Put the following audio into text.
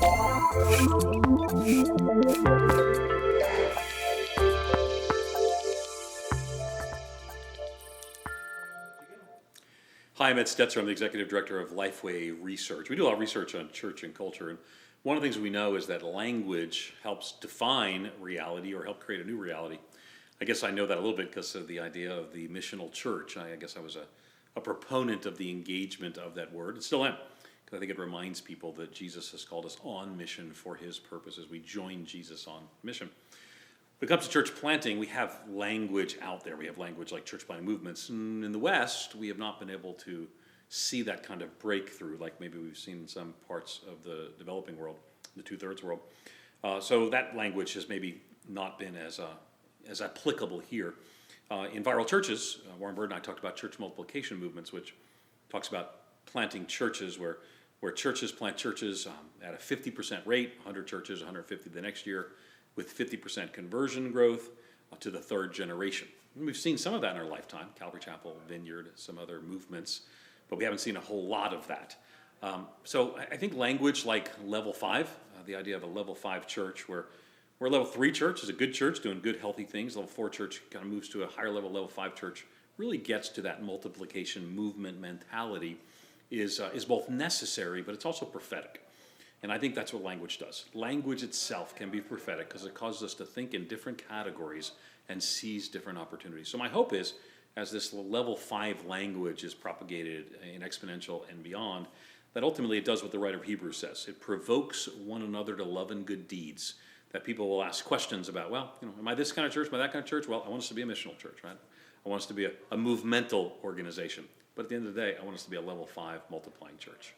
Hi, I'm Stetzer. I'm the Executive Director of Lifeway Research. We do a lot of research on church and culture, and one of the things we know is that language helps define reality or help create a new reality. I guess I know that a little bit because of the idea of the missional church. I guess I was a proponent of the engagement of that word, and still am, because I think it reminds people that Jesus has called us on mission for his purposes. We join Jesus on mission. When it comes to church planting, we have language out there. We have language like church planting movements. And in the West, we have not been able to see that kind of breakthrough like maybe we've seen in some parts of the developing world, the two-thirds world. So that language has maybe not been as applicable here. In viral churches, Warren Bird and I talked about church multiplication movements, which talks about planting churches where churches plant churches at a 50% rate, 100 churches, 150 the next year, with 50% conversion growth to the third generation. And we've seen some of that in our lifetime, Calvary Chapel, Vineyard, some other movements, but we haven't seen a whole lot of that. So I think language like level 5, the idea of a level 5 church where level 3 church is a good church doing good, healthy things. Level 4 church kind of moves to a higher level 5 church, really gets to that multiplication movement mentality is both necessary, but it's also prophetic. And I think that's what language does. Language itself can be prophetic because it causes us to think in different categories and seize different opportunities. So my hope is, as this level 5 language is propagated in Exponential and beyond, that ultimately it does what the writer of Hebrews says. It provokes one another to love and good deeds, that people will ask questions about, well, am I this kind of church, am I that kind of church? Well, I want us to be a missional church, right? I want us to be a movemental organization. But at the end of the day, I want us to be a level 5 multiplying church.